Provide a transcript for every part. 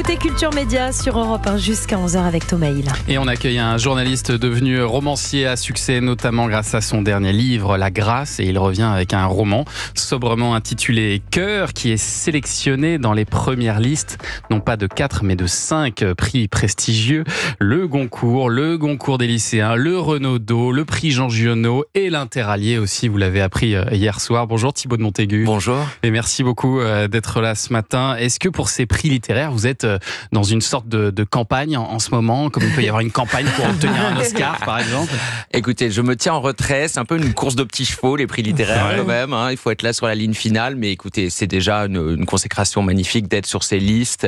écoutez Culture Média sur Europe 1 jusqu'à 11h avec Thomas Hill. Et on accueille un journaliste devenu romancier à succès, notamment grâce à son dernier livre, La Grâce. Et il revient avec un roman sobrement intitulé Cœur, qui est sélectionné dans les premières listes, non pas de 4, mais de 5 prix prestigieux. Le Goncourt des lycéens, le Renaudot, le prix Jean Giono et l'Interallié aussi, vous l'avez appris hier soir. Bonjour Thibaut de Montaigu. Bonjour. Et merci beaucoup d'être là ce matin. Est-ce que pour ces prix littéraires, vous êtes dans une sorte de campagne en ce moment, comme il peut y avoir une campagne pour obtenir un Oscar, par exemple? Écoutez, je me tiens en retrait. C'est un peu une course de petits chevaux, les prix littéraires quand même. Il faut être là sur la ligne finale. Mais écoutez, c'est déjà une consécration magnifique d'être sur ces listes.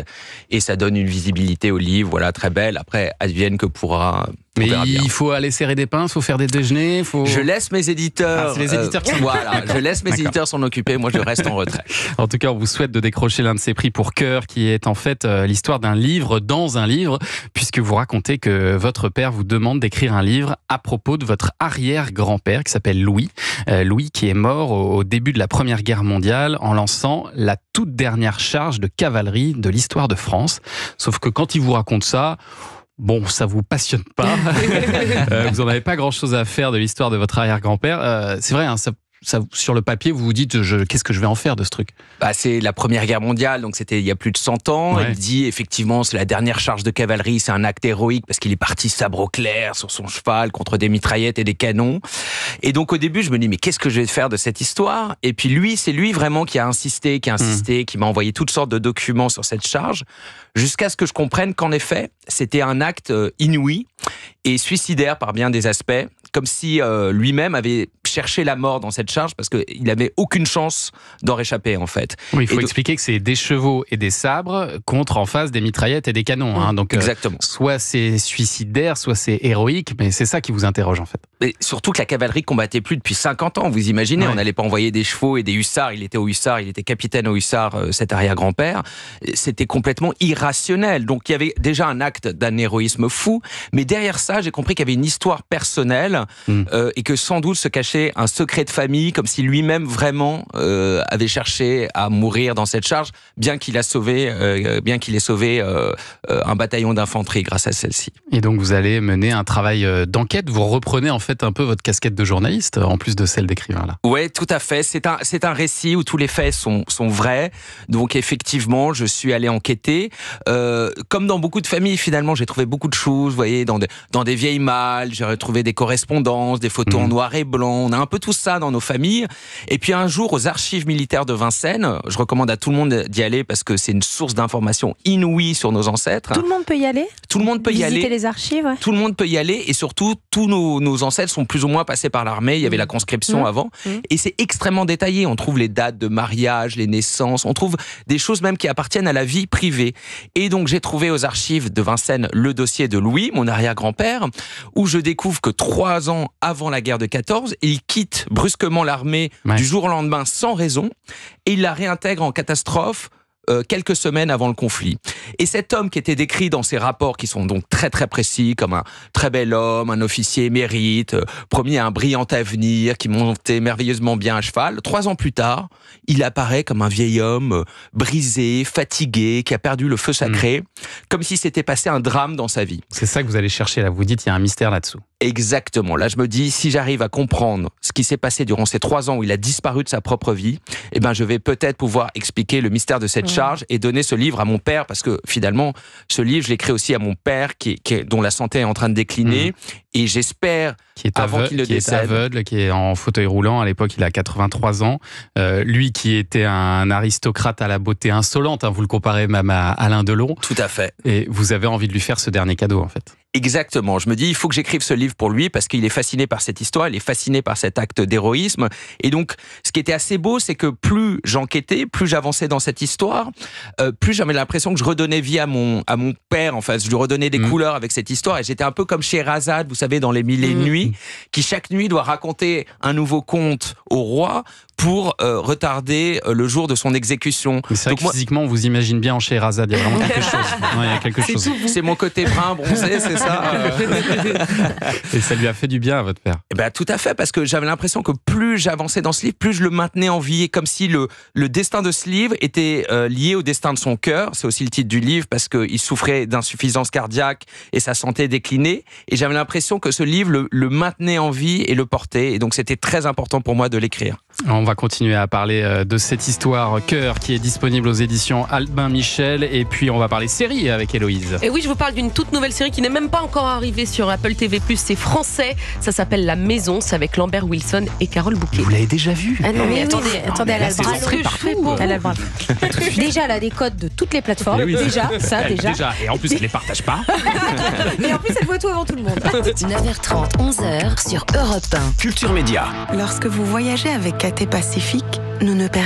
Et ça donne une visibilité au livre, voilà, très belle. Après, advienne que pourra... Mais il faut aller serrer des pinces, il faut faire des déjeuners, Je laisse mes éditeurs... c'est les éditeurs qui s'en Voilà, je laisse mes éditeurs s'en occuper, moi je reste en retrait. En tout cas, on vous souhaite de décrocher l'un de ces prix pour Cœur, qui est en fait l'histoire d'un livre dans un livre, puisque vous racontez que votre père vous demande d'écrire un livre à propos de votre arrière-grand-père, qui s'appelle Louis. Louis qui est mort au début de la Première Guerre mondiale en lançant la toute dernière charge de cavalerie de l'histoire de France. Sauf que quand il vous raconte ça... Bon, ça vous passionne pas. Vous en avez pas grand-chose à faire de l'histoire de votre arrière-grand-père. C'est vrai, hein, ça, sur le papier, vous vous dites qu'est-ce que je vais en faire de ce truc? C'est la Première Guerre mondiale, donc c'était il y a plus de 100 ans. Ouais. Il dit effectivement, c'est la dernière charge de cavalerie, c'est un acte héroïque parce qu'il est parti sabre au clair sur son cheval contre des mitraillettes et des canons. Et donc au début, je me dis mais qu'est-ce que je vais faire de cette histoire? Et puis c'est lui vraiment qui a insisté, qui m'a envoyé toutes sortes de documents sur cette charge, jusqu'à ce que je comprenne qu'en effet, c'était un acte inouï et suicidaire par bien des aspects, comme si lui-même avait cherché la mort dans cette charge parce qu'il n'avait aucune chance d'en réchapper en fait. Oui, il faut expliquer que c'est des chevaux et des sabres contre en face des mitraillettes et des canons. Hein. Donc, exactement. Soit c'est suicidaire, soit c'est héroïque, mais c'est ça qui vous interroge en fait. Et surtout que la cavalerie combattait plus depuis 50 ans, vous imaginez, on n'allait pas envoyer des chevaux et des hussards, il était capitaine aux hussards, cet arrière-grand-père, c'était complètement irrationnel. Donc il y avait déjà un acte d'un héroïsme fou, mais derrière ça, j'ai compris qu'il y avait une histoire personnelle et que sans doute se cachait un secret de famille, comme si lui-même vraiment avait cherché à mourir dans cette charge, bien qu'il ait sauvé un bataillon d'infanterie grâce à celle-ci. Et donc vous allez mener un travail d'enquête, vous reprenez en fait un peu votre casquette de journaliste, en plus de celle d'écrivain là. Ouais, tout à fait. C'est un récit où tous les faits sont vrais. Donc effectivement, je suis allé enquêter. Comme dans beaucoup de familles, finalement, j'ai trouvé beaucoup de choses. Vous voyez, dans des vieilles malles, j'ai retrouvé des correspondances, des photos en noir et blanc. On a un peu tout ça dans nos familles. Et puis un jour, aux archives militaires de Vincennes, je recommande à tout le monde d'y aller parce que c'est une source d'informations inouïe sur nos ancêtres. Tout le monde peut y aller? Tout le monde peut y aller. Visiter les archives, ouais. Tout le monde peut y aller et surtout, tous nos ancêtres sont plus ou moins passés par l'armée. Il y avait la conscription avant. Et c'est extrêmement détaillé. On trouve les dates de mariage, les naissances. On trouve des choses même qui appartiennent à la vie privée. Et donc, j'ai trouvé aux archives de Vincennes le dossier de Louis, mon arrière-grand-père, où je découvre que 3 ans avant la guerre de 14, il quitte brusquement l'armée du jour au lendemain sans raison et il la réintègre en catastrophe quelques semaines avant le conflit. Et cet homme qui était décrit dans ses rapports, qui sont donc très très précis, comme un très bel homme, un officier émérite, promis à un brillant avenir, qui montait merveilleusement bien à cheval, 3 ans plus tard, il apparaît comme un vieil homme brisé, fatigué, qui a perdu le feu sacré, comme si s'était passé un drame dans sa vie. C'est ça que vous allez chercher là, vous dites il y a un mystère là-dessous. Exactement. Là, je me dis, si j'arrive à comprendre ce qui s'est passé durant ces 3 ans où il a disparu de sa propre vie, eh ben, je vais peut-être pouvoir expliquer le mystère de cette charge et donner ce livre à mon père, parce que finalement, ce livre, je l'écris aussi à mon père, dont la santé est en train de décliner, et j'espère, avant qu'il ne décède... Qui est aveugle, qui est en fauteuil roulant, à l'époque, il a 83 ans. Lui qui était un aristocrate à la beauté insolente, hein, vous le comparez même à Alain Delon. Tout à fait. Et vous avez envie de lui faire ce dernier cadeau, en fait. Exactement. Je me dis, il faut que j'écrive ce livre pour lui parce qu'il est fasciné par cette histoire, il est fasciné par cet acte d'héroïsme. Et donc, ce qui était assez beau, c'est que plus j'enquêtais, plus j'avançais dans cette histoire, plus j'avais l'impression que je redonnais vie à mon père. Enfin, je lui redonnais des couleurs avec cette histoire. Et j'étais un peu comme Scheherazade, vous savez, dans Les Mille et une Nuits, qui chaque nuit doit raconter un nouveau conte au roi pour retarder le jour de son exécution. C'est vrai que physiquement, on vous imagine bien en Scheherazade. Il y a vraiment quelque chose. Non, il y a quelque chose. C'est mon côté brun bronzé, c'est ça. Et ça lui a fait du bien à votre père. Eh ben, tout à fait, parce que j'avais l'impression que plus j'avançais dans ce livre, plus je le maintenais en vie, comme si le destin de ce livre était lié au destin de son cœur. C'est aussi le titre du livre, parce qu'il souffrait d'insuffisance cardiaque et sa santé déclinait. Et j'avais l'impression que ce livre le maintenait en vie et le portait. Et donc c'était très important pour moi de l'écrire. On va continuer à parler de cette histoire Cœur qui est disponible aux éditions Albin Michel. Et puis on va parler série avec Héloïse. Et oui, je vous parle d'une toute nouvelle série qui n'est même pas encore arrivée sur Apple TV+. C'est français. Ça s'appelle La Maison. C'est avec Lambert Wilson et Carole Bouquet. Vous l'avez déjà vu? Ah non, mais attendez, elle a là, le c'est bras. sorti partout. Elle a le bras. Déjà, elle a des codes de toutes les plateformes. Oui, déjà. Et en plus, elle les partage pas. Et en plus, elle voit tout avant tout le monde. 9h30, 11h sur Europe 1. Culture Média. Lorsque vous voyagez avec KT Pacifique, nous ne perdons